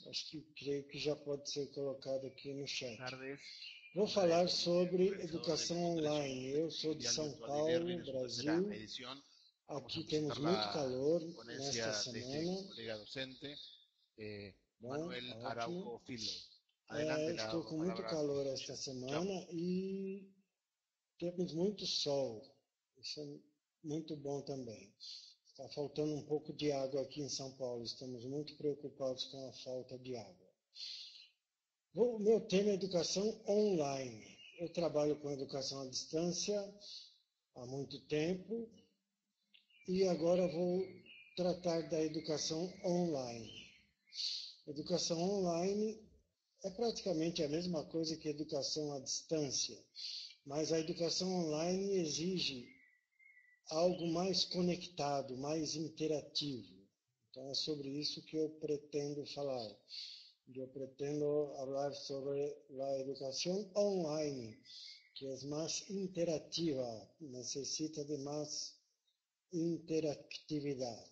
Acho que creio que já pode ser colocado aqui no chat. Tardes. Vou falar sobre educação online. Eu sou de São Paulo, Brasil. Aqui temos muito calor nesta semana. Bom, ótimo. Estou com muito calor esta semana e temos muito sol. Isso é muito bom também. Está faltando um pouco de água aqui em São Paulo. Estamos muito preocupados com a falta de água. O meu tema é educação online. Eu trabalho com educação à distância há muito tempo e agora vou tratar da educação online. Educação online é praticamente a mesma coisa que educação à distância, mas a educação online exige algo mais conectado, mais interativo. Então é sobre isso que eu pretendo falar. Eu pretendo falar sobre a educação online, que é mais interativa, necessita de mais interatividade,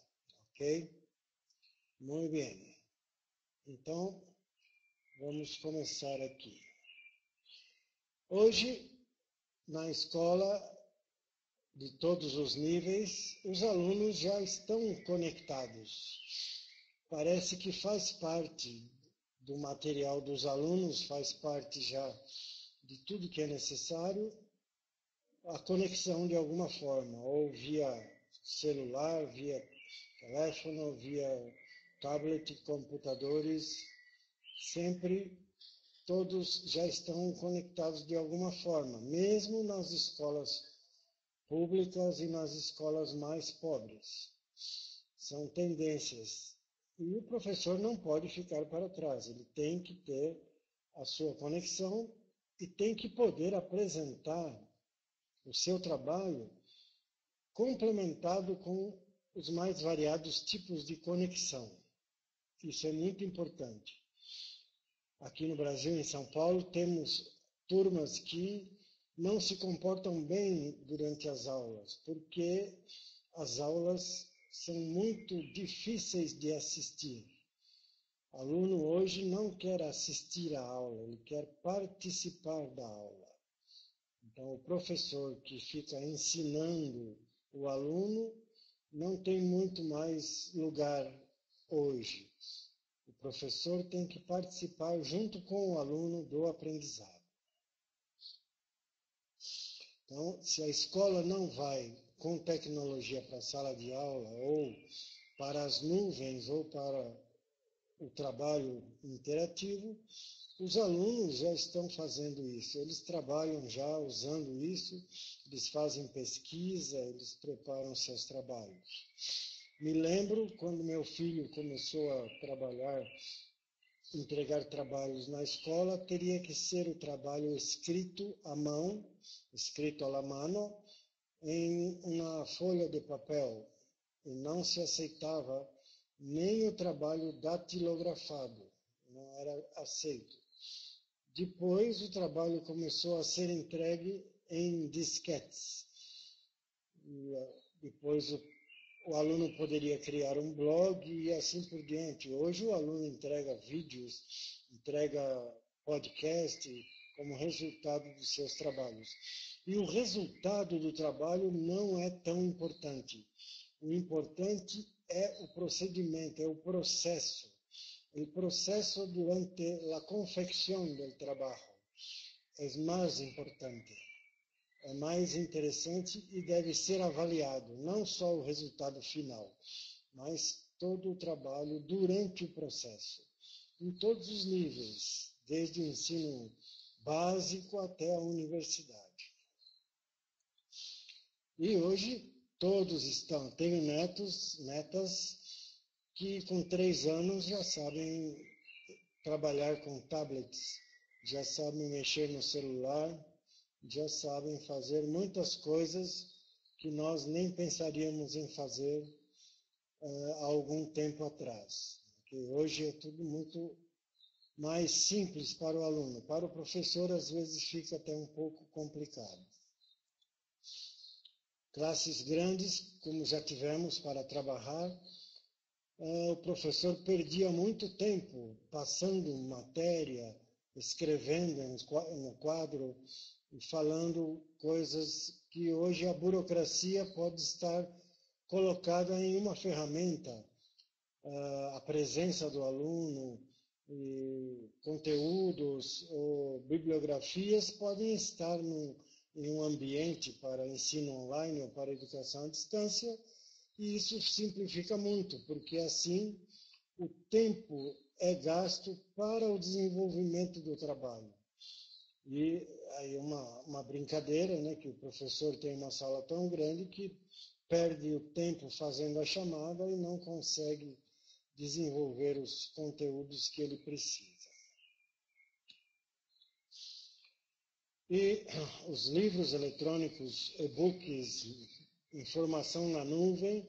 ok? Muito bem. Então, vamos começar aqui. Hoje, na escola de todos os níveis, os alunos já estão conectados. Parece que faz parte do material dos alunos, faz parte já de tudo que é necessário, a conexão de alguma forma, ou via celular, via teléfono, via tablet, computadores, sempre todos já estão conectados de alguma forma, mesmo nas escolas públicas e nas escolas mais pobres. São tendências. E o professor não pode ficar para trás, ele tem que ter a sua conexão e tem que poder apresentar o seu trabalho complementado com os mais variados tipos de conexão. Isso é muito importante. Aqui no Brasil, em São Paulo, temos turmas que não se comportam bem durante as aulas, porque as aulas são muito difíceis de assistir. O aluno hoje não quer assistir à aula, ele quer participar da aula. Então, o professor que fica ensinando o aluno não tem muito mais lugar hoje. O professor tem que participar junto com o aluno do aprendizado. Então, se a escola não vai com tecnologia para a sala de aula, ou para as nuvens, ou para o trabalho interativo, os alunos já estão fazendo isso. Eles trabalham já usando isso, eles fazem pesquisa, eles preparam seus trabalhos. Me lembro quando meu filho começou a trabalhar, entregar trabalhos na escola, teria que ser o trabalho escrito à mão, escrito à mano, em uma folha de papel. E não se aceitava nem o trabalho datilografado, não era aceito. Depois o trabalho começou a ser entregue em disquetes. Depois o aluno poderia criar um blog e assim por diante. Hoje o aluno entrega vídeos, entrega podcast como resultado dos seus trabalhos. E o resultado do trabalho não é tão importante. O importante é o procedimento, é o processo. O processo durante a confecção do trabalho é mais importante. É mais interessante e deve ser avaliado, não só o resultado final, mas todo o trabalho durante o processo, em todos os níveis, desde o ensino básico até a universidade. E hoje todos tenho netas que com 3 anos já sabem trabalhar com tablets, já sabem mexer no celular, já sabem fazer muitas coisas que nós nem pensaríamos em fazer há algum tempo atrás. Porque hoje é tudo muito mais simples para o aluno. Para o professor, às vezes, fica até um pouco complicado. Classes grandes, como já tivemos para trabalhar, o professor perdia muito tempo passando matéria, escrevendo no quadro e falando coisas que hoje a burocracia pode estar colocada em uma ferramenta. A presença do aluno, e conteúdos ou bibliografias podem estar em um ambiente para ensino online ou para educação à distância, e isso simplifica muito, porque assim o tempo é gasto para o desenvolvimento do trabalho. E aí uma brincadeira, né, que o professor tem uma sala tão grande que perde o tempo fazendo a chamada e não consegue desenvolver os conteúdos que ele precisa. E os livros eletrônicos, e-books, informação na nuvem,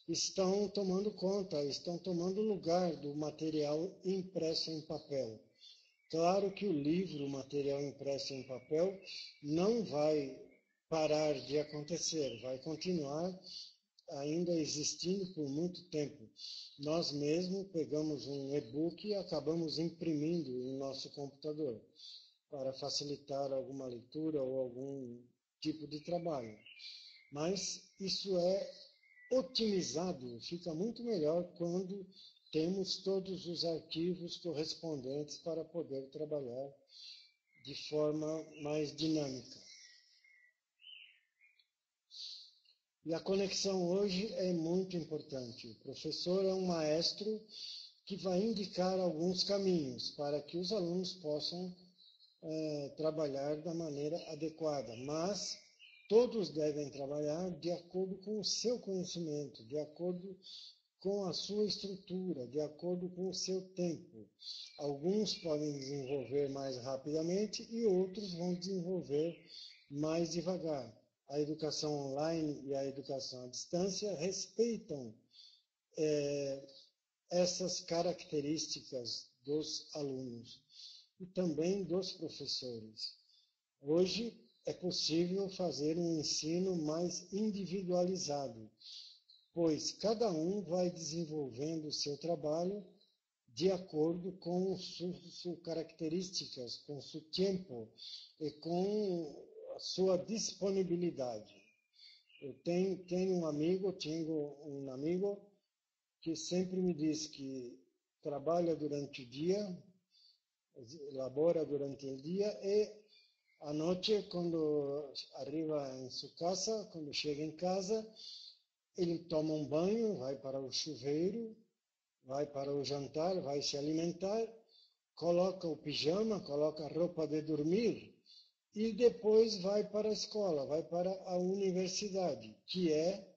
estão tomando conta, estão tomando lugar do material impresso em papel. Claro que o livro, o material impresso em papel, não vai parar de acontecer, vai continuar ainda existindo por muito tempo. Nós mesmos pegamos um e-book e acabamos imprimindo em nosso computador para facilitar alguma leitura ou algum tipo de trabalho. Mas isso é otimizado, fica muito melhor quando temos todos os arquivos correspondentes para poder trabalhar de forma mais dinâmica. E a conexão hoje é muito importante. O professor é um maestro que vai indicar alguns caminhos para que os alunos possam trabalhar da maneira adequada, mas todos devem trabalhar de acordo com o seu conhecimento, de acordo com a sua estrutura, de acordo com o seu tempo. Alguns podem desenvolver mais rapidamente e outros vão desenvolver mais devagar. A educação online e a educação à distância respeitam essas características dos alunos e também dos professores. Hoje é possível fazer um ensino mais individualizado, pois cada um vai desenvolvendo o seu trabalho de acordo com suas características, com seu tempo e com a sua disponibilidade. Eu tenho um amigo que sempre me diz que trabalha durante o dia, elabora durante o dia e à noite, quando arriva em sua casa, quando chega em casa, ele toma um banho, vai para o chuveiro, vai para o jantar, vai se alimentar, coloca o pijama, coloca a roupa de dormir e depois vai para a escola, vai para a universidade, que é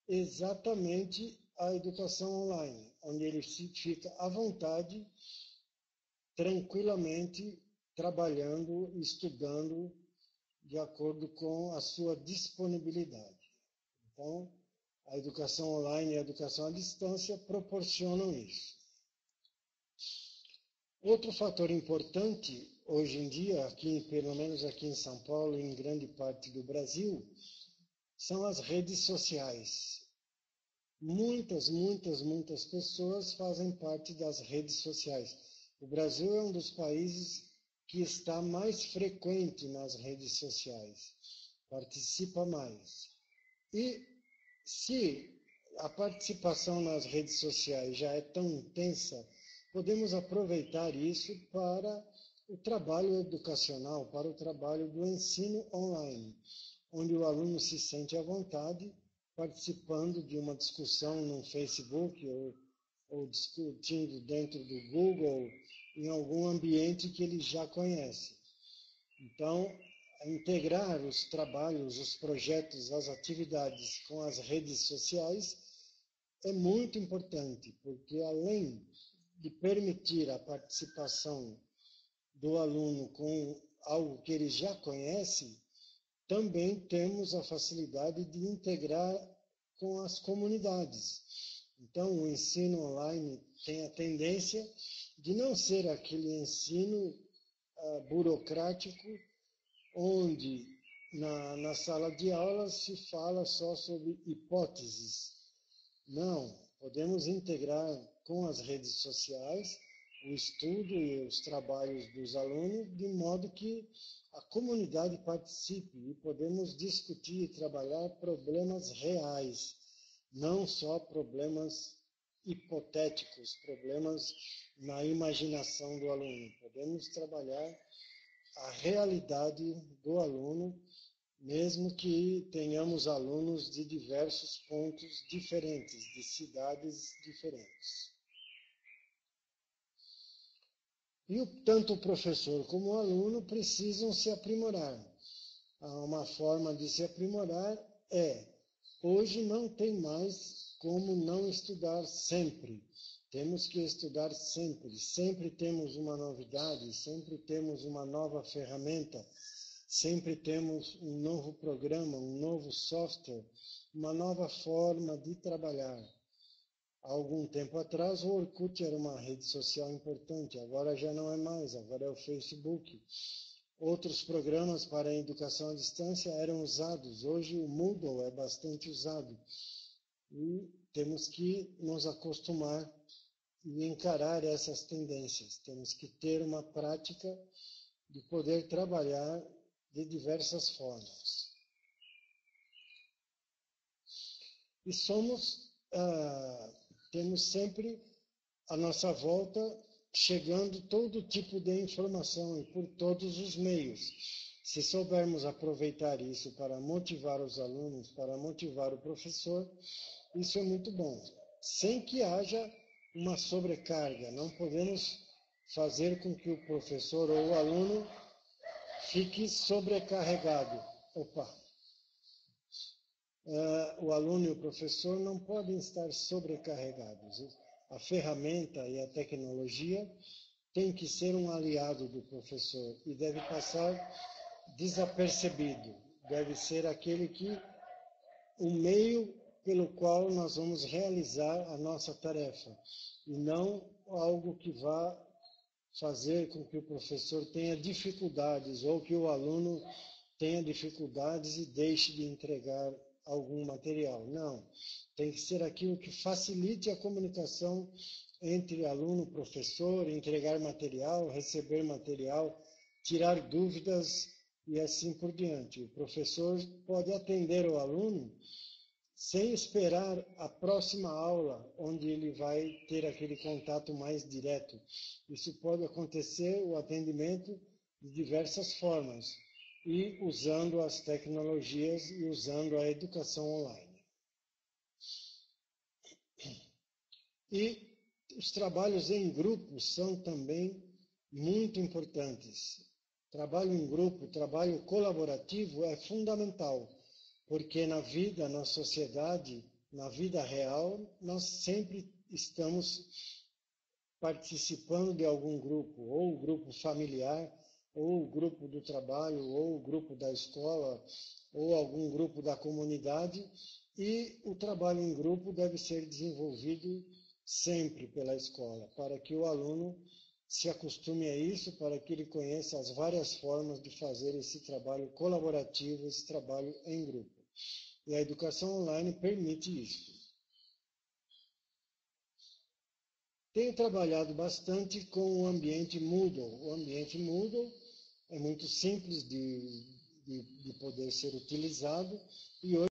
exatamente a educação online, onde ele fica à vontade, tranquilamente, trabalhando, estudando, de acordo com a sua disponibilidade. Então, a educação online e a educação à distância proporcionam isso. Outro fator importante, hoje em dia, pelo menos aqui em São Paulo e em grande parte do Brasil, são as redes sociais. Muitas pessoas fazem parte das redes sociais. O Brasil é um dos países que está mais frequente nas redes sociais, participa mais. E se a participação nas redes sociais já é tão intensa, podemos aproveitar isso para o trabalho educacional, para o trabalho do ensino online, onde o aluno se sente à vontade participando de uma discussão no Facebook ou discutindo dentro do Google, em algum ambiente que ele já conhece. Então, integrar os trabalhos, os projetos, as atividades com as redes sociais é muito importante, porque além de permitir a participação do aluno com algo que ele já conhece, também temos a facilidade de integrar com as comunidades. Então, o ensino online tem a tendência de não ser aquele ensino burocrático, onde na sala de aula se fala só sobre hipóteses. Não, Podemos integrar com as redes sociais o estudo e os trabalhos dos alunos, de modo que a comunidade participe e podemos discutir e trabalhar problemas reais, não só problemas hipotéticos, problemas na imaginação do aluno. Podemos trabalhar a realidade do aluno, mesmo que tenhamos alunos de diversos pontos diferentes, de cidades diferentes. E tanto o professor como o aluno precisam se aprimorar. Uma forma de se aprimorar hoje não tem mais como não estudar sempre. Temos que estudar sempre. Sempre temos uma novidade, sempre temos uma nova ferramenta, sempre temos um novo programa, um novo software, uma nova forma de trabalhar. Há algum tempo atrás, o Orkut era uma rede social importante, agora já não é mais, agora é o Facebook. Outros programas para a educação à distância eram usados, hoje o Moodle é bastante usado. E temos que nos acostumar e encarar essas tendências. Temos que ter uma prática de poder trabalhar de diversas formas. E temos sempre à nossa volta chegando todo tipo de informação e por todos os meios. Se soubermos aproveitar isso para motivar os alunos, para motivar o professor, isso é muito bom. Sem que haja uma sobrecarga. Não podemos fazer com que o professor ou o aluno fique sobrecarregado. O aluno e o professor não podem estar sobrecarregados. A ferramenta e a tecnologia têm que ser um aliado do professor e deve passar desapercebido. Deve ser o meio pelo qual nós vamos realizar a nossa tarefa e não algo que vá fazer com que o professor tenha dificuldades ou que o aluno tenha dificuldades e deixe de entregar algum material. Não, tem que ser aquilo que facilite a comunicação entre aluno e professor, entregar material, receber material, tirar dúvidas e assim por diante. O professor pode atender o aluno sem esperar a próxima aula, onde ele vai ter aquele contato mais direto. Isso pode acontecer, o atendimento, de diversas formas, e usando as tecnologias e usando a educação online. E os trabalhos em grupo são também muito importantes. Trabalho em grupo, trabalho colaborativo é fundamental, porque na vida, na sociedade, na vida real, nós sempre estamos participando de algum grupo, ou o grupo familiar, ou o grupo do trabalho, ou o grupo da escola, ou algum grupo da comunidade, e o trabalho em grupo deve ser desenvolvido sempre pela escola, para que o aluno se acostume a isso, para que ele conheça as várias formas de fazer esse trabalho colaborativo, esse trabalho em grupo. E a educação online permite isso. Tenho trabalhado bastante com o ambiente Moodle. O ambiente Moodle é muito simples de poder ser utilizado e hoje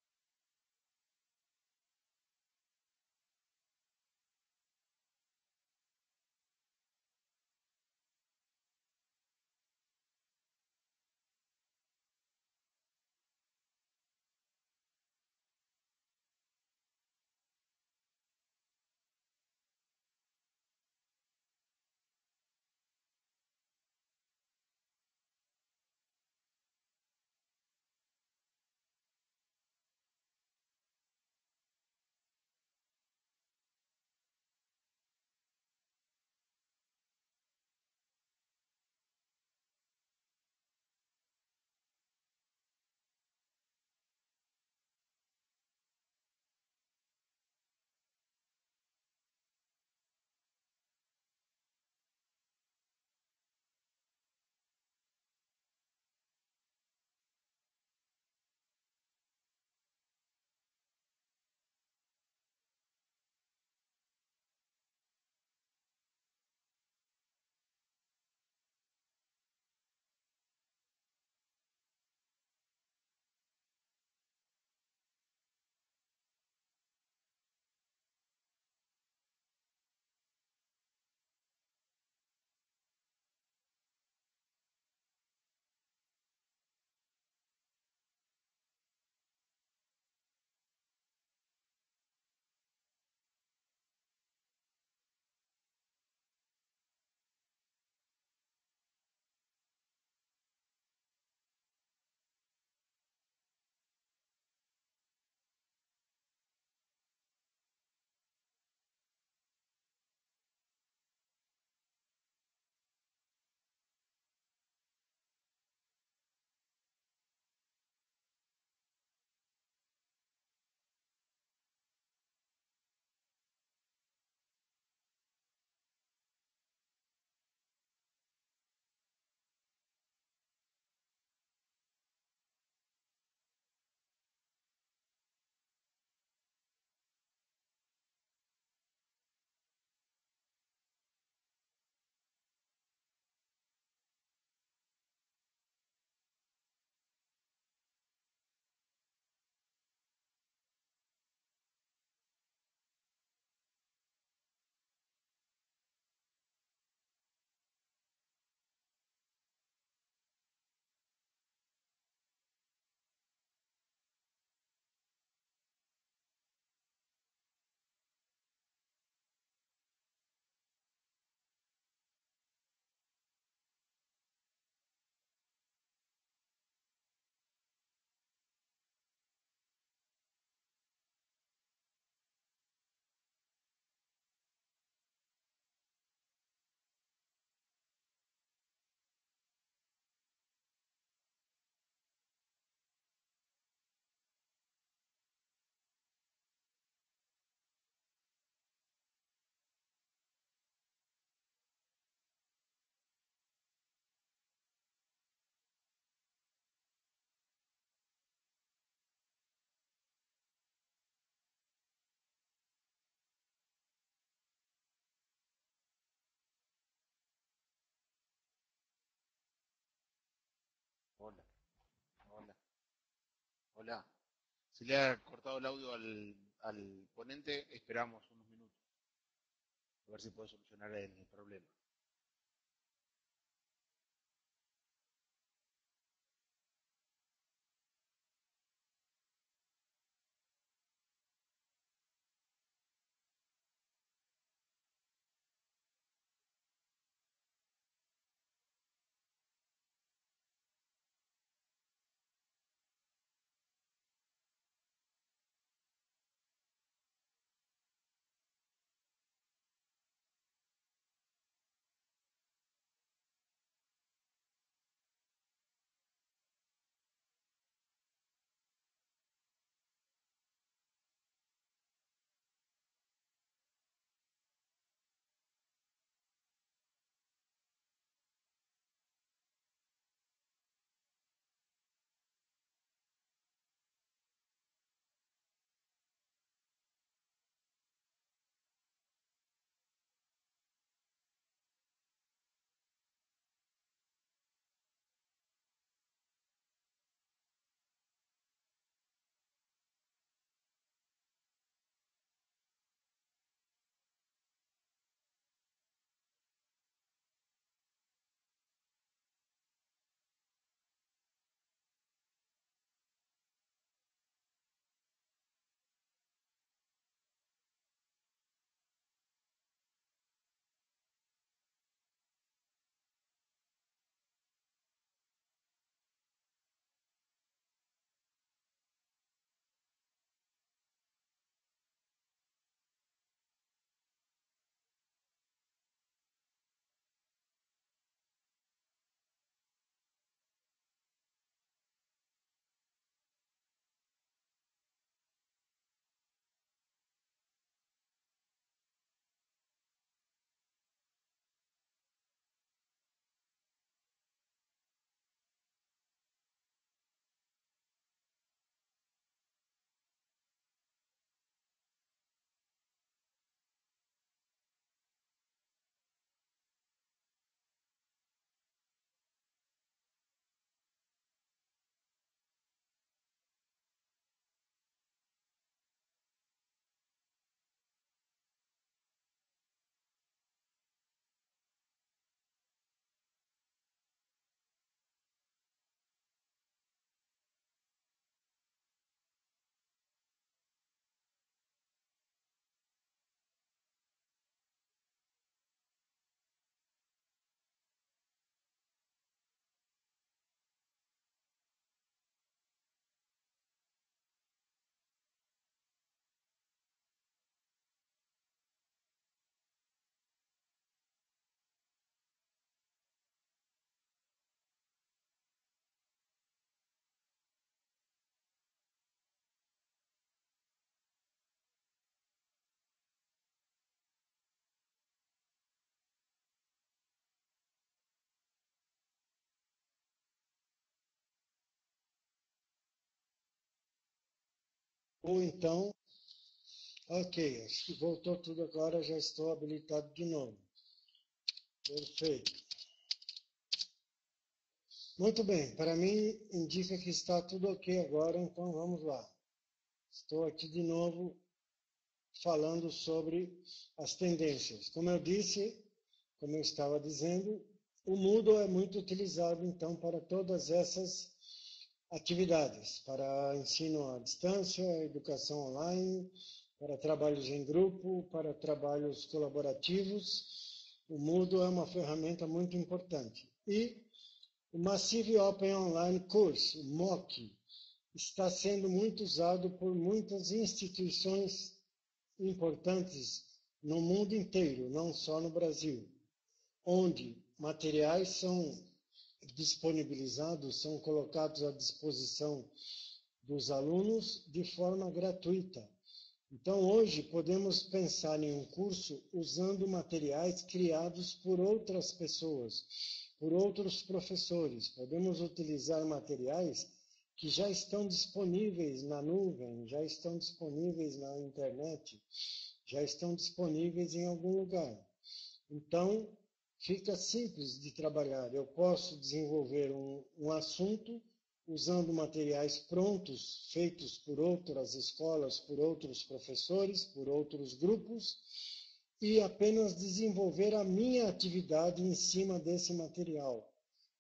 Hola. Se le ha cortado el audio al ponente, esperamos unos minutos, a ver si puede solucionar el problema. Ou então, ok, acho que voltou tudo agora, já estou habilitado de novo. Perfeito. Muito bem, para mim indica que está tudo ok agora, então vamos lá. Estou aqui de novo falando sobre as tendências. Como eu disse, como eu estava dizendo, o Moodle é muito utilizado então para todas essas atividades, para ensino à distância, educação online, para trabalhos em grupo, para trabalhos colaborativos. O Moodle é uma ferramenta muito importante. E o Massive Open Online Course, o MOOC, está sendo muito usado por muitas instituições importantes no mundo inteiro, não só no Brasil, onde materiais são disponibilizados, são colocados à disposição dos alunos de forma gratuita. Então, hoje, podemos pensar em um curso usando materiais criados por outras pessoas, por outros professores. Podemos utilizar materiais que já estão disponíveis na nuvem, já estão disponíveis na internet, já estão disponíveis em algum lugar. Então, fica simples de trabalhar. Eu posso desenvolver um assunto usando materiais prontos, feitos por outras escolas, por outros professores, por outros grupos, e apenas desenvolver a minha atividade em cima desse material.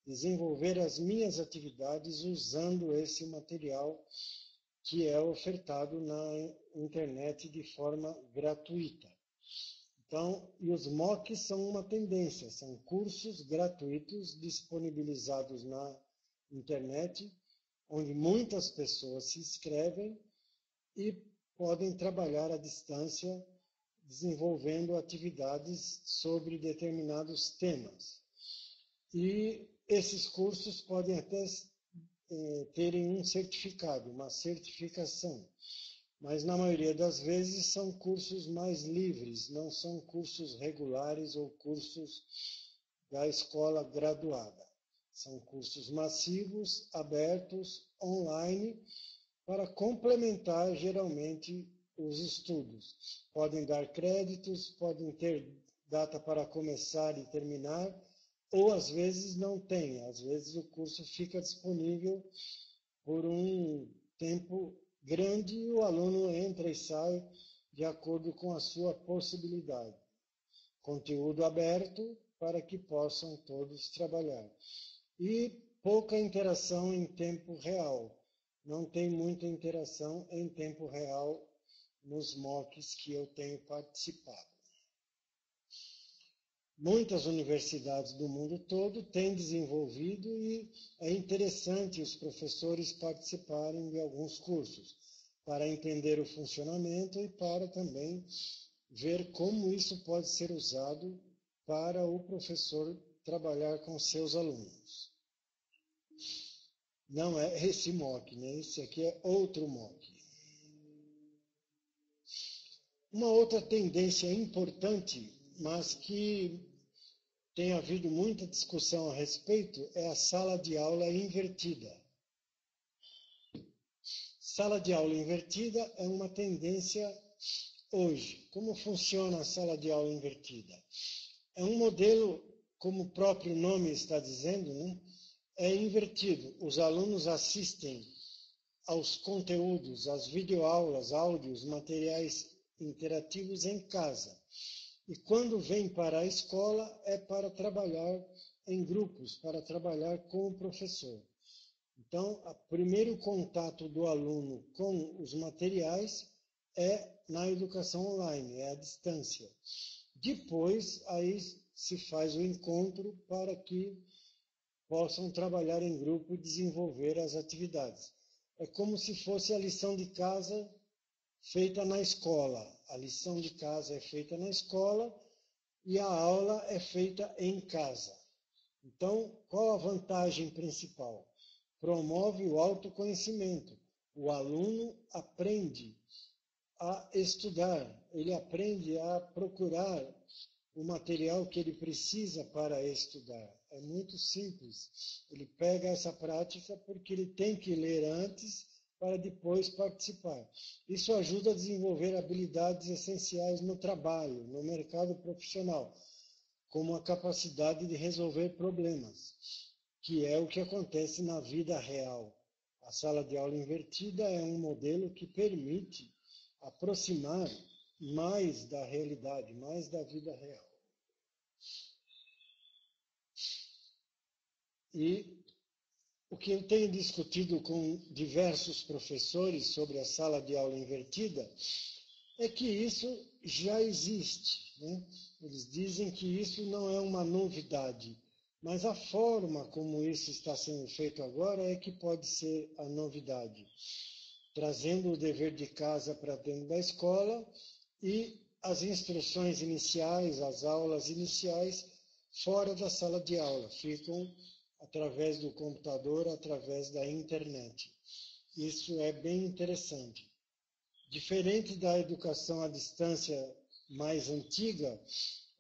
Desenvolver as minhas atividades usando esse material que é ofertado na internet de forma gratuita. Então, e os MOOCs são uma tendência, são cursos gratuitos disponibilizados na internet, onde muitas pessoas se inscrevem e podem trabalhar à distância, desenvolvendo atividades sobre determinados temas. E esses cursos podem até terem um certificado, uma certificação, mas na maioria das vezes são cursos mais livres, não são cursos regulares ou cursos da escola graduada. São cursos massivos, abertos, online, para complementar geralmente os estudos. Podem dar créditos, podem ter data para começar e terminar, ou às vezes não tem. Às vezes o curso fica disponível por um tempo grande e o aluno entra e sai de acordo com a sua possibilidade. Conteúdo aberto para que possam todos trabalhar. E pouca interação em tempo real. Não tem muita interação em tempo real nos MOOCs que eu tenho participado. Muitas universidades do mundo todo têm desenvolvido e é interessante os professores participarem de alguns cursos para entender o funcionamento e para também ver como isso pode ser usado para o professor trabalhar com seus alunos. Não é esse MOOC, né? Esse aqui é outro MOOC. Uma outra tendência importante, mas que tem havido muita discussão a respeito, é a sala de aula invertida. Sala de aula invertida é uma tendência hoje. Como funciona a sala de aula invertida? É um modelo, como o próprio nome está dizendo, né? É invertido. Os alunos assistem aos conteúdos, às videoaulas, áudios, materiais interativos em casa. E quando vem para a escola é para trabalhar em grupos, para trabalhar com o professor. Então, o primeiro contato do aluno com os materiais é na educação online, é à distância. Depois, aí se faz o encontro para que possam trabalhar em grupo e desenvolver as atividades. É como se fosse a lição de casa feita na escola. A lição de casa é feita na escola e a aula é feita em casa. Então, qual a vantagem principal? Promove o autoconhecimento. O aluno aprende a estudar, ele aprende a procurar o material que ele precisa para estudar. É muito simples. Ele pega essa prática porque ele tem que ler antes para depois participar. Isso ajuda a desenvolver habilidades essenciais no trabalho, no mercado profissional, como a capacidade de resolver problemas, que é o que acontece na vida real. A sala de aula invertida é um modelo que permite aproximar mais da realidade, mais da vida real. E o que eu tenho discutido com diversos professores sobre a sala de aula invertida é que isso já existe, né? Eles dizem que isso não é uma novidade, mas a forma como isso está sendo feito agora é que pode ser a novidade, trazendo o dever de casa para dentro da escola e as instruções iniciais, as aulas iniciais, fora da sala de aula, ficam através do computador, através da internet. Isso é bem interessante. Diferente da educação à distância mais antiga,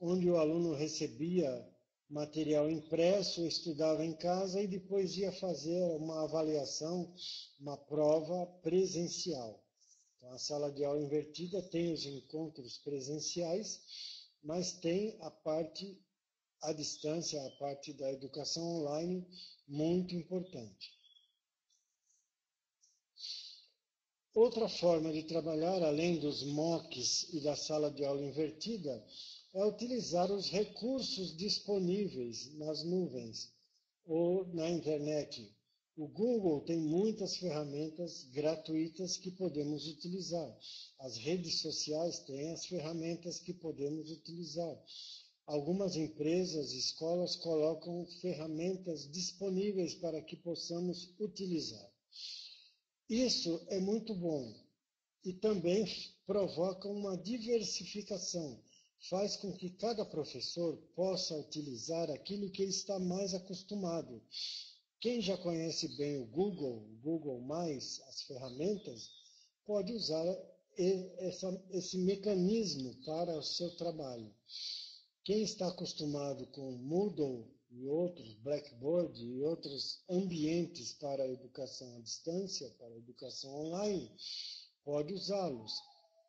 onde o aluno recebia material impresso, estudava em casa e depois ia fazer uma avaliação, uma prova presencial. Então, a sala de aula invertida tem os encontros presenciais, mas tem a parte à distância, a parte da educação online, muito importante. Outra forma de trabalhar, além dos mocks e da sala de aula invertida, é utilizar os recursos disponíveis nas nuvens ou na internet. O Google tem muitas ferramentas gratuitas que podemos utilizar. As redes sociais têm as ferramentas que podemos utilizar. Algumas empresas, escolas colocam ferramentas disponíveis para que possamos utilizar. Isso é muito bom e também provoca uma diversificação. Faz com que cada professor possa utilizar aquilo que ele está mais acostumado. Quem já conhece bem o Google+, as ferramentas, pode usar esse mecanismo para o seu trabalho. Quem está acostumado com Moodle e outros, Blackboard e outros ambientes para a educação à distância, para a educação online, pode usá-los.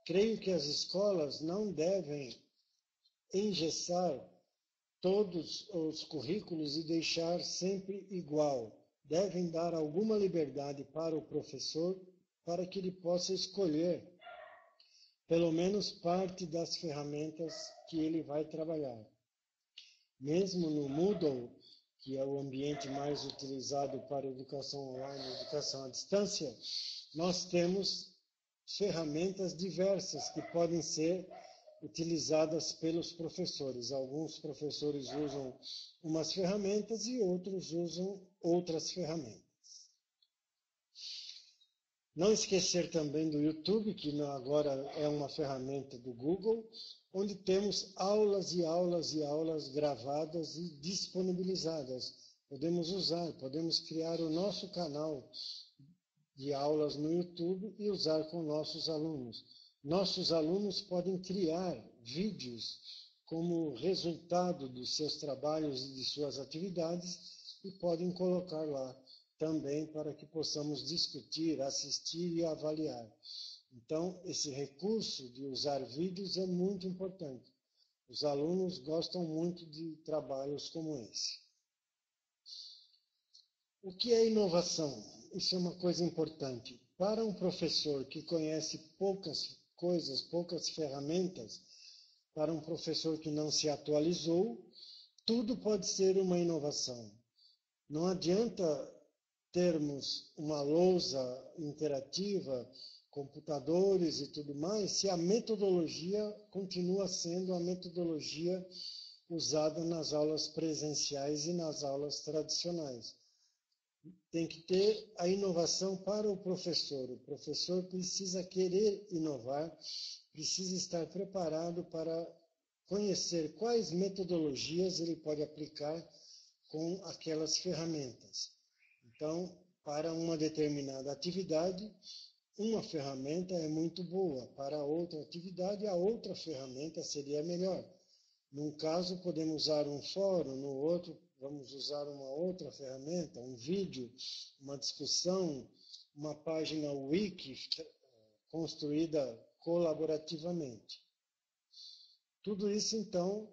Creio que as escolas não devem engessar todos os currículos e deixar sempre igual. Devem dar alguma liberdade para o professor para que ele possa escolher pelo menos parte das ferramentas que ele vai trabalhar. Mesmo no Moodle, que é o ambiente mais utilizado para educação online e educação à distância, nós temos ferramentas diversas que podem ser utilizadas pelos professores. Alguns professores usam umas ferramentas e outros usam outras ferramentas. Não esquecer também do YouTube, que agora é uma ferramenta do Google, onde temos aulas e aulas e aulas gravadas e disponibilizadas. Podemos usar, podemos criar o nosso canal de aulas no YouTube e usar com nossos alunos. Nossos alunos podem criar vídeos como resultado dos seus trabalhos e de suas atividades e podem colocar lá também para que possamos discutir, assistir e avaliar. Então, esse recurso de usar vídeos é muito importante. Os alunos gostam muito de trabalhos como esse. O que é inovação? Isso é uma coisa importante. Para um professor que conhece poucas coisas, poucas ferramentas, para um professor que não se atualizou, tudo pode ser uma inovação. Não adianta termos uma lousa interativa, computadores e tudo mais, se a metodologia continua sendo a metodologia usada nas aulas presenciais e nas aulas tradicionais. Tem que ter a inovação para o professor. O professor precisa querer inovar, precisa estar preparado para conhecer quais metodologias ele pode aplicar com aquelas ferramentas. Então, para uma determinada atividade, uma ferramenta é muito boa. Para outra atividade, a outra ferramenta seria melhor. Num caso, podemos usar um fórum, no outro, vamos usar uma outra ferramenta, um vídeo, uma discussão, uma página wiki construída colaborativamente. Tudo isso, então,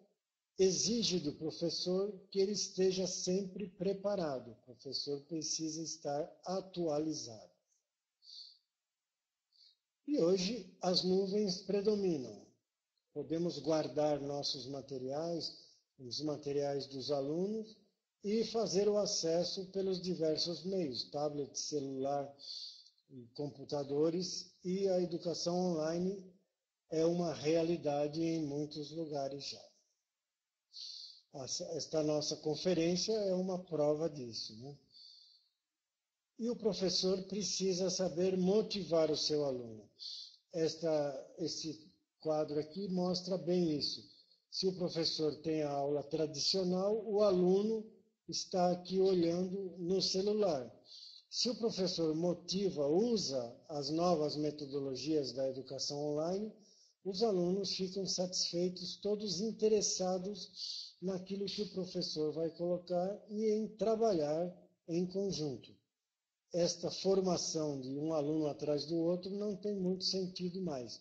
exige do professor que ele esteja sempre preparado. O professor precisa estar atualizado. E hoje as nuvens predominam. Podemos guardar nossos materiais, os materiais dos alunos, e fazer o acesso pelos diversos meios, tablet, celular, computadores, e a educação online é uma realidade em muitos lugares já. Esta nossa conferência é uma prova disso, né? E o professor precisa saber motivar o seu aluno. Esse quadro aqui mostra bem isso. Se o professor tem a aula tradicional, o aluno está aqui olhando no celular. Se o professor motiva, usa as novas metodologias da educação online, os alunos ficam satisfeitos, todos interessados naquilo que o professor vai colocar e em trabalhar em conjunto. Esta formação de um aluno atrás do outro não tem muito sentido mais.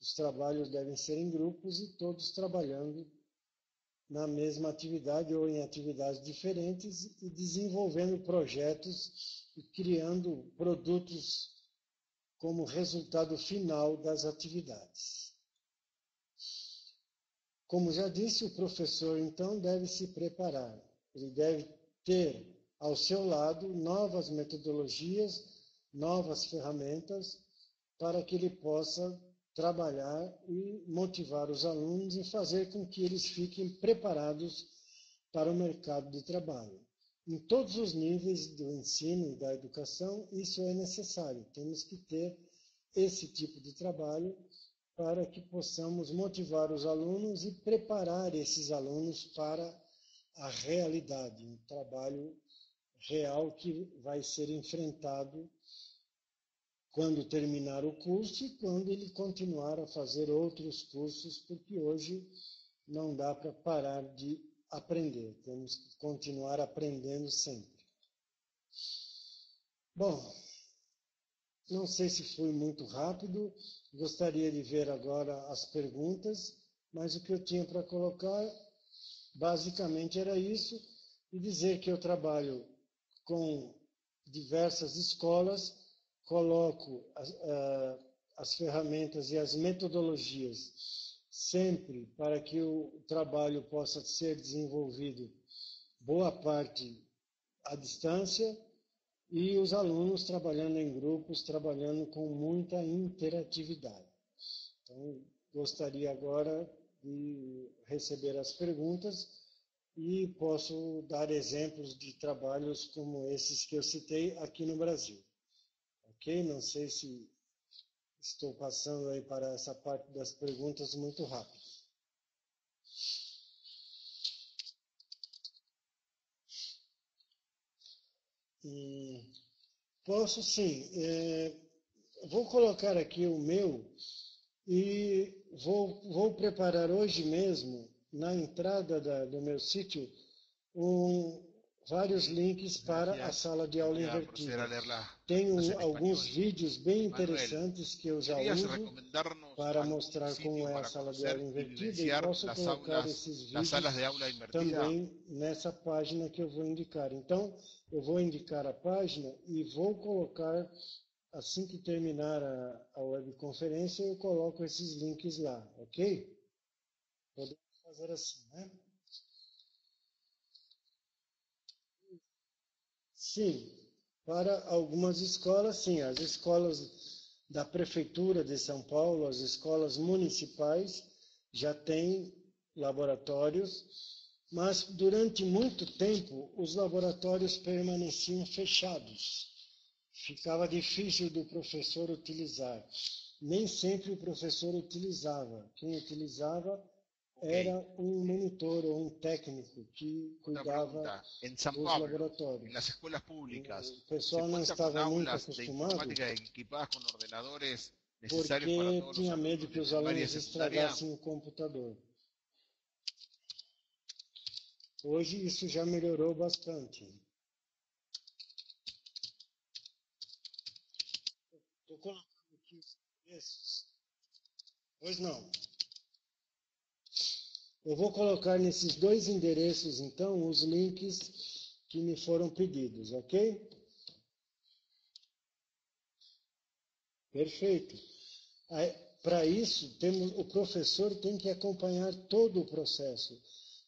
Os trabalhos devem ser em grupos e todos trabalhando na mesma atividade ou em atividades diferentes e desenvolvendo projetos e criando produtos como resultado final das atividades. Como já disse, o professor, então, deve se preparar. Ele deve ter ao seu lado novas metodologias, novas ferramentas, para que ele possa trabalhar e motivar os alunos e fazer com que eles fiquem preparados para o mercado de trabalho. Em todos os níveis do ensino e da educação, isso é necessário. Temos que ter esse tipo de trabalho para que possamos motivar os alunos e preparar esses alunos para a realidade, um trabalho real que vai ser enfrentado quando terminar o curso e quando ele continuar a fazer outros cursos, porque hoje não dá para parar de aprender, temos que continuar aprendendo sempre. Bom, não sei se fui muito rápido, gostaria de ver agora as perguntas, mas o que eu tinha para colocar basicamente era isso, e dizer que eu trabalho com diversas escolas, coloco as ferramentas e as metodologias sempre para que o trabalho possa ser desenvolvido boa parte à distância e os alunos trabalhando em grupos, trabalhando com muita interatividade. Então, gostaria agora de receber as perguntas e posso dar exemplos de trabalhos como esses que eu citei aqui no Brasil. Ok? Não sei se estou passando aí para essa parte das perguntas muito rápido. Posso sim. Vou colocar aqui o meu e vou preparar hoje mesmo, na entrada do meu sítio, vários links para a sala de aula invertida. Tenho alguns vídeos bem interessantes que eu já uso para mostrar como é a sala de aula invertida e posso colocar esses vídeos também nessa página que eu vou indicar. Então, eu vou indicar a página e vou colocar, assim que terminar a webconferência, eu coloco esses links lá, ok? Podemos fazer assim, né? Sim, para algumas escolas, sim. As escolas da Prefeitura de São Paulo, as escolas municipais, já têm laboratórios, mas durante muito tempo os laboratórios permaneciam fechados. Ficava difícil do professor utilizar. Nem sempre o professor utilizava. Quem utilizava era um monitor ou um técnico que cuidava dos laboratórios. Nas escolas públicas, o pessoal não estava muito acostumado porque tinha medo que os alunos estragassem o computador. Hoje isso já melhorou bastante. Estou colocando aqui os endereços. Pois não. Eu vou colocar nesses dois endereços, então, os links que me foram pedidos, ok? Perfeito. Para isso, o professor tem que acompanhar todo o processo.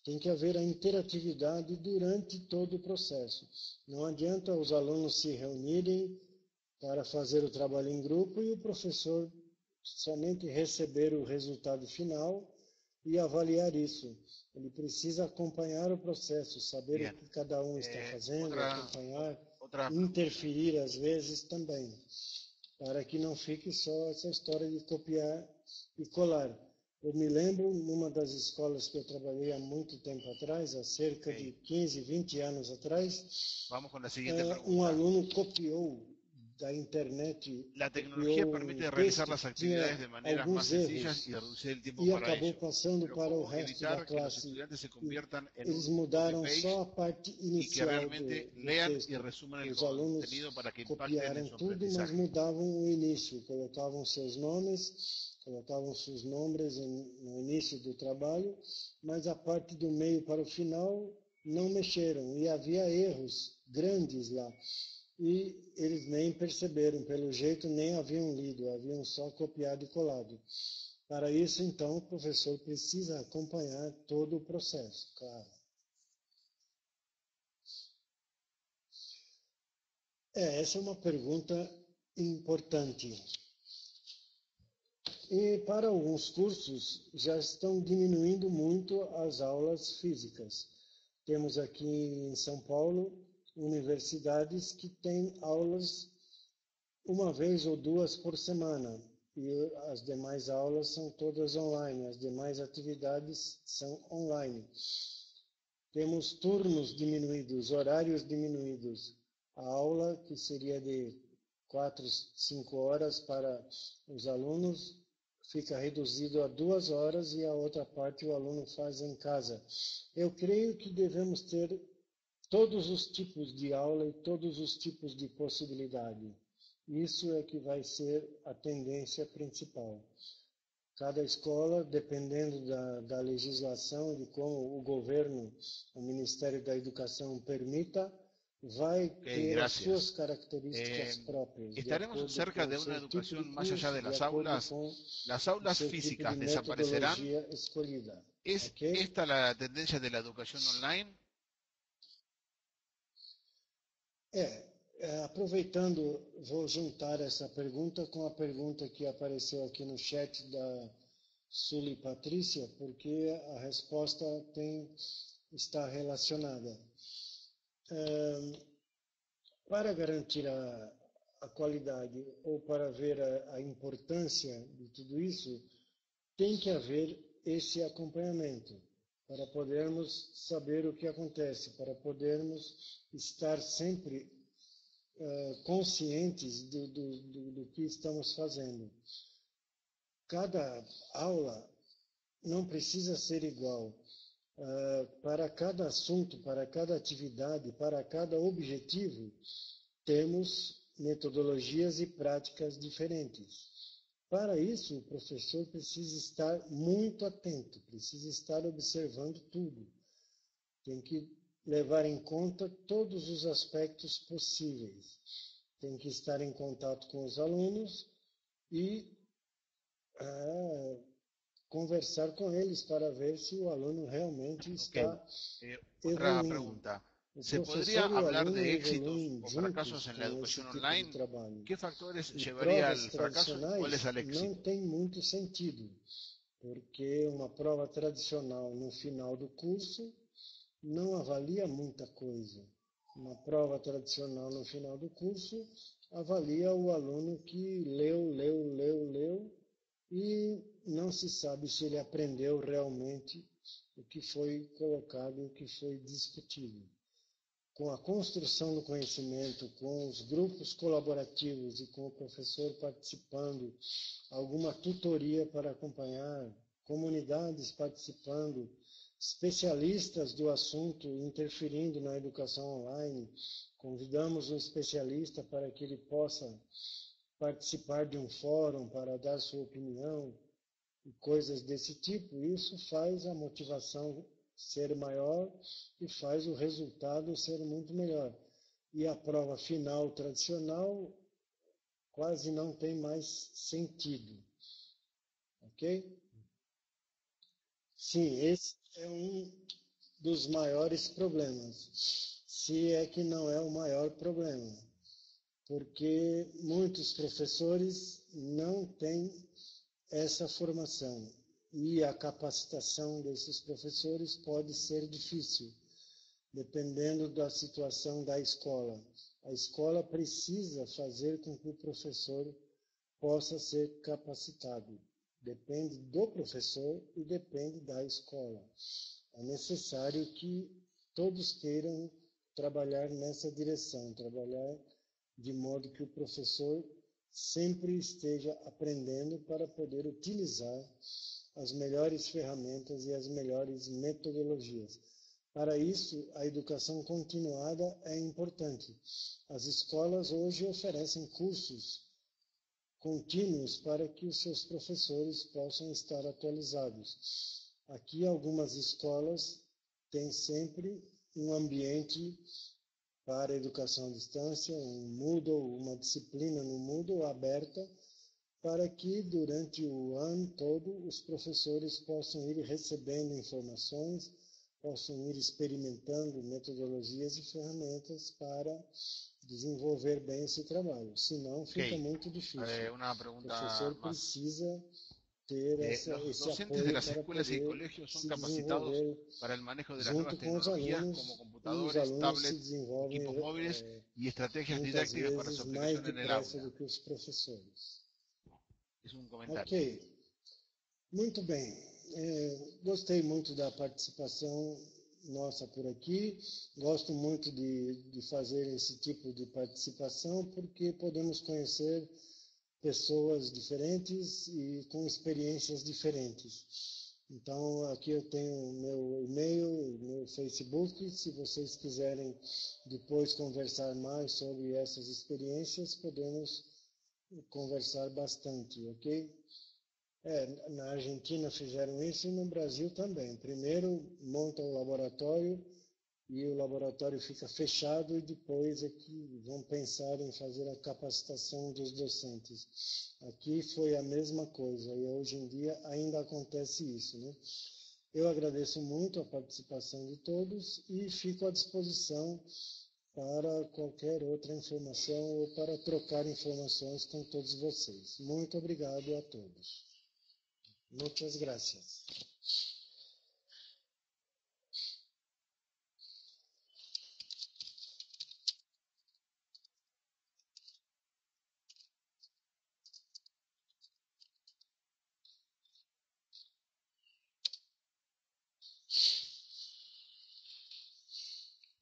Tem que haver a interatividade durante todo o processo. Não adianta os alunos se reunirem para fazer o trabalho em grupo e o professor somente receber o resultado final e avaliar isso. Ele precisa acompanhar o processo, saber o que cada um está fazendo, acompanhar, interferir às vezes também, para que não fique só essa história de copiar e colar. Eu me lembro, numa das escolas que eu trabalhei há muito tempo atrás, há cerca de 15, 20 anos atrás, um aluno copiou da internet. La tecnología permite realizar las actividades de maneras más sencillas y reducir el tiempo para ello. Passando Pero para o ¿cómo resto da evitar que los classe. estudiantes se conviertan en Eles un mudaram copy-paste só a parte y que inicial realmente do lean texto. y resuman el Os alunos contenido para que impacten copiaram en su tudo, mas aprendizaje? mudavam o início, colocavam seus nomes, colocavam seus nomes no início do trabalho, mas a parte do meio para o final não mexeram e havia erros grandes lá. e eles nem perceberam, pelo jeito nem haviam lido, haviam só copiado e colado. Para isso, então, o professor precisa acompanhar todo o processo, claro. Essa é uma pergunta importante. E para alguns cursos já estão diminuindo muito as aulas físicas. Temos aqui em São Paulo universidades que têm aulas uma vez ou duas por semana e as demais aulas são todas online, as demais atividades são online. Temos turnos diminuídos, horários diminuídos. A aula, que seria de 4, 5 horas para os alunos, fica reduzido a 2 horas e a outra parte o aluno faz em casa. Eu creio que devemos ter todos os tipos de aula e todos os tipos de possibilidade. Isso é que vai ser a tendência principal. Cada escola, dependendo da legislação, de como o governo, o Ministério da Educação permita, vai ter as suas características próprias. ¿Estaremos cerca de una educación más allá de las aulas? ¿Las aulas físicas desaparecerán? ¿Es esta la tendencia de la educación online? Aproveitando, vou juntar essa pergunta com a pergunta que apareceu aqui no chat da Sully Patrícia, porque a resposta está relacionada. Para garantir a qualidade ou para ver a importância de tudo isso, tem que haver esse acompanhamento, para podermos saber o que acontece, para podermos estar sempre conscientes do que estamos fazendo. Cada aula não precisa ser igual. Para cada assunto, para cada atividade, para cada objetivo, temos metodologias e práticas diferentes. Para isso, o professor precisa estar muito atento, precisa estar observando tudo. Tem que levar em conta todos os aspectos possíveis. Tem que estar em contato com os alunos e conversar com eles para ver se o aluno realmente está Otra pregunta. ¿Se podría hablar de éxitos o fracasos en la educación online? ¿Qué factores llevaría al fracaso y cuáles al éxito? Não tem muito sentido, porque uma prova tradicional no final do curso não avalia muita coisa. Uma prova tradicional no final do curso avalia o aluno que leu e não se sabe se ele aprendeu realmente o que foi colocado, o que foi discutido. Com a construção do conhecimento, com os grupos colaborativos e com o professor participando, alguma tutoria para acompanhar, comunidades participando, especialistas do assunto interferindo na educação online, convidamos um especialista para que ele possa participar de um fórum para dar sua opinião e coisas desse tipo. Isso faz a motivação ser maior e faz o resultado ser muito melhor. E a prova final tradicional quase não tem mais sentido. Ok? Sim, esse é um dos maiores problemas, se é que não é o maior problema, porque muitos professores não têm essa formação e a capacitação desses professores pode ser difícil, dependendo da situação da escola. A escola precisa fazer com que o professor possa ser capacitado. Depende do professor e depende da escola. É necessário que todos queiram trabalhar nessa direção, trabalhar de modo que o professor sempre esteja aprendendo para poder utilizar as melhores ferramentas e as melhores metodologias. Para isso, a educação continuada é importante. As escolas hoje oferecem cursos contínuos para que os seus professores possam estar atualizados. Aqui, algumas escolas têm sempre um ambiente para a educação à distância, um Moodle, uma disciplina no Moodle aberta, para que durante o ano todo os professores possam ir recebendo informações, possam ir experimentando metodologias e ferramentas para desenvolver bem esse trabalho. Senão fica muito difícil. O professor precisa ter esse docentes apoio de las para escuelas y poder colegios son se capacitados desenvolver para el manejo de las junto nuevas com os tecnologías alunos, como e os computadores, alunos se tablets, desenvolvem equipos móviles y estrategias muitas didácticas para su vezes mais aplicación en el depressa aula. do que os professores. Es un comentario. Ok, muito bem. Gostei muito da participação nossa por aqui. Gosto muito de fazer esse tipo de participação porque podemos conhecer pessoas diferentes e com experiências diferentes. Então, aqui eu tenho meu e-mail, meu Facebook. Se vocês quiserem depois conversar mais sobre essas experiências, podemos conversar bastante, ok? Na Argentina fizeram isso e no Brasil também. Primeiro montam o laboratório e o laboratório fica fechado e depois é que vão pensar em fazer a capacitação dos docentes. Aqui foi a mesma coisa e hoje em dia ainda acontece isso, né? Eu agradeço muito a participação de todos e fico à disposição para qualquer outra informação ou para trocar informações com todos vocês. Muito obrigado a todos. Muchas gracias.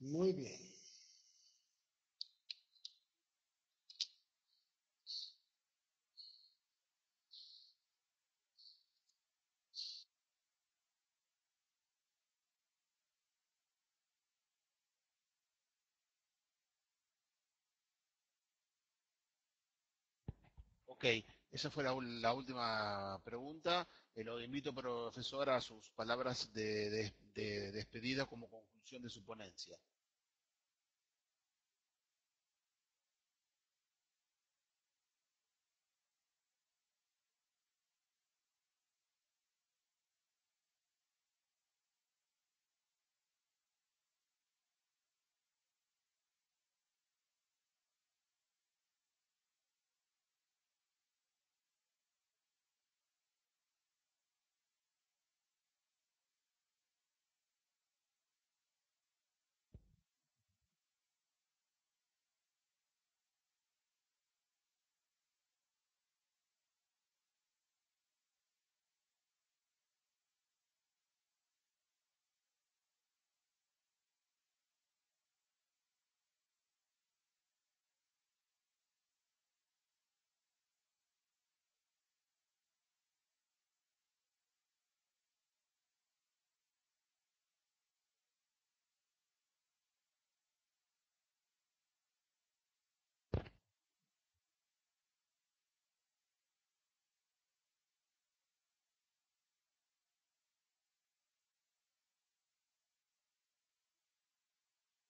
Muy bien. Ok, esa fue la última pregunta. Lo invito, profesor, a sus palabras de despedida como conclusión de su ponencia.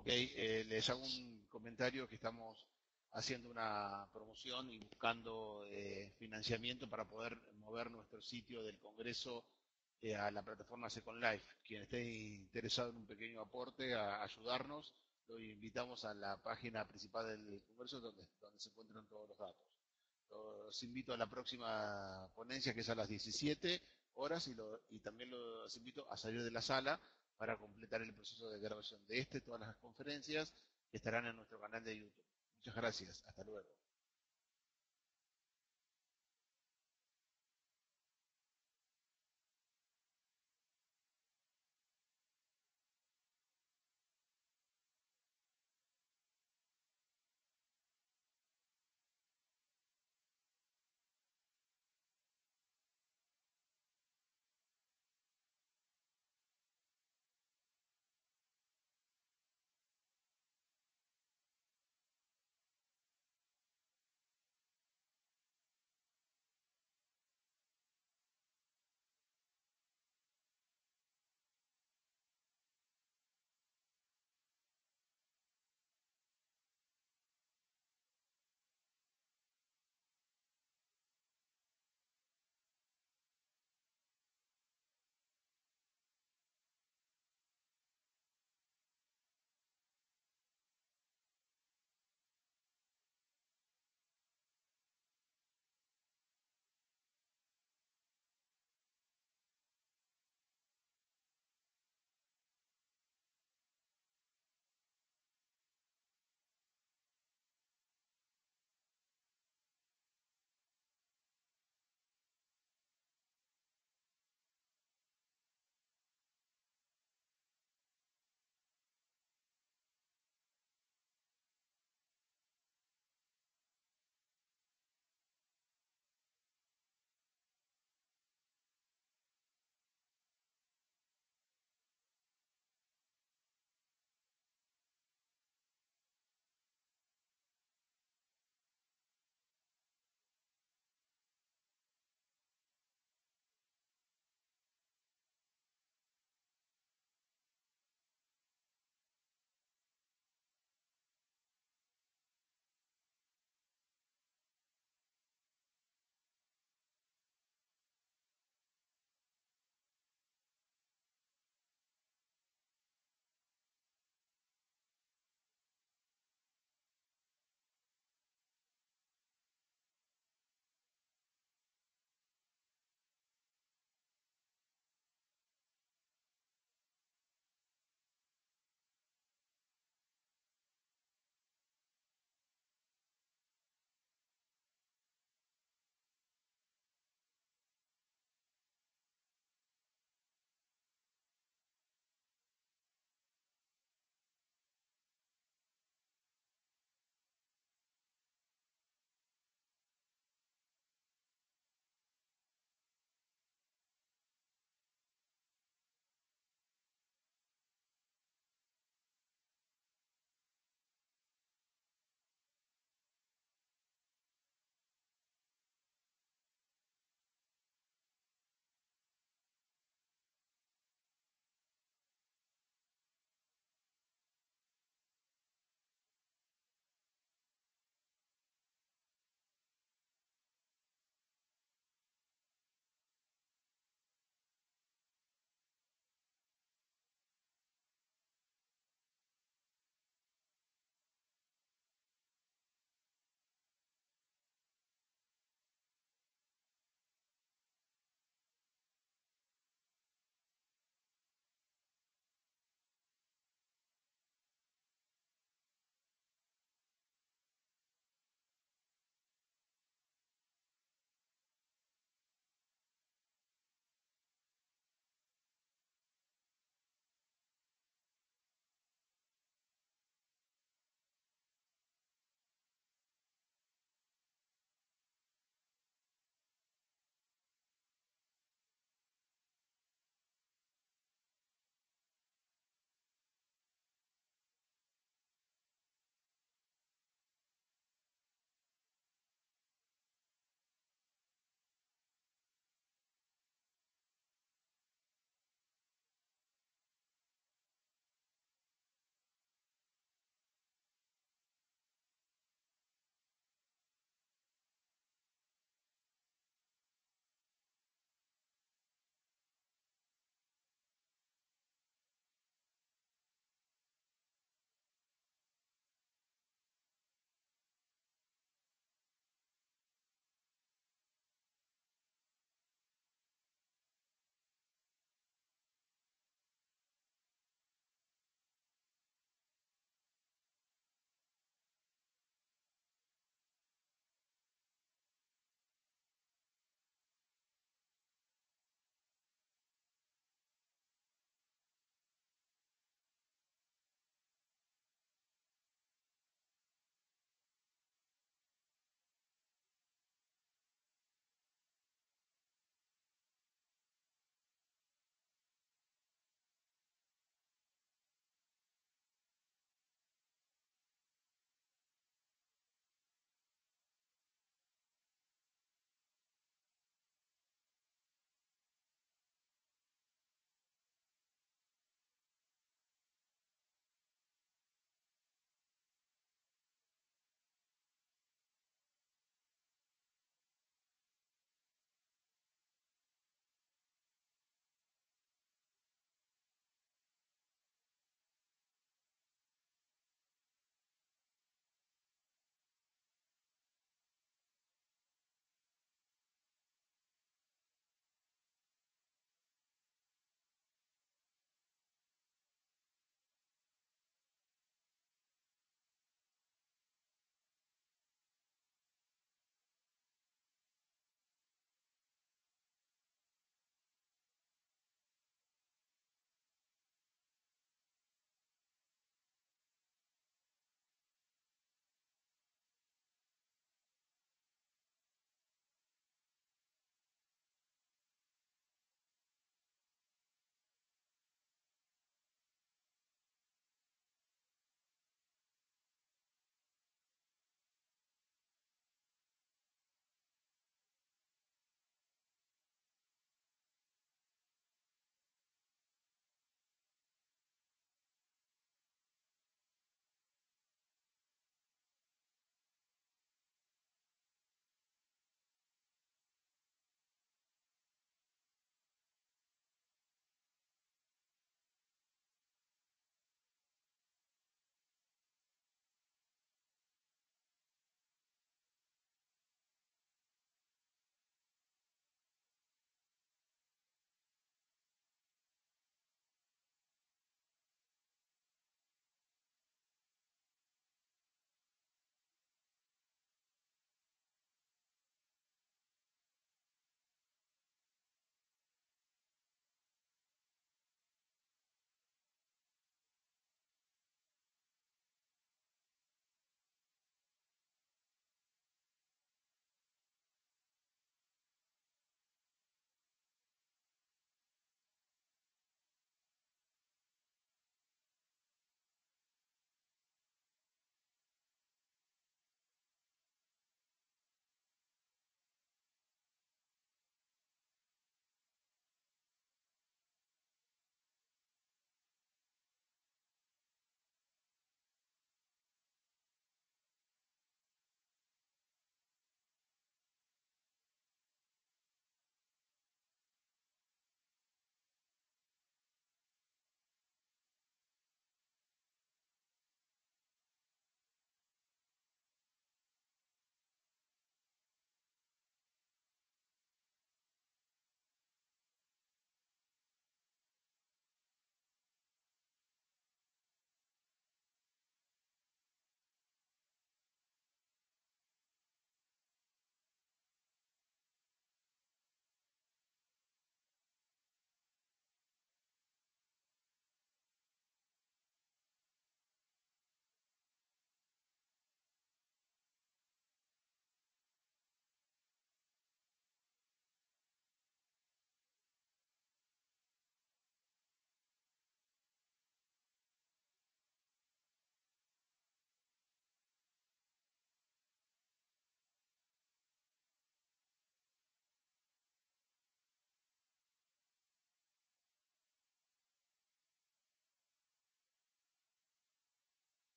Ok, les hago un comentario que estamos haciendo una promoción y buscando financiamiento para poder mover nuestro sitio del Congreso a la plataforma Second Life. Quien esté interesado en un pequeño aporte a ayudarnos, lo invitamos a la página principal del Congreso donde se encuentran todos los datos. Los invito a la próxima ponencia, que es a las 17 horas, y también los invito a salir de la sala para completar el proceso de grabación de todas las conferencias que estarán en nuestro canal de YouTube. Muchas gracias. Hasta luego.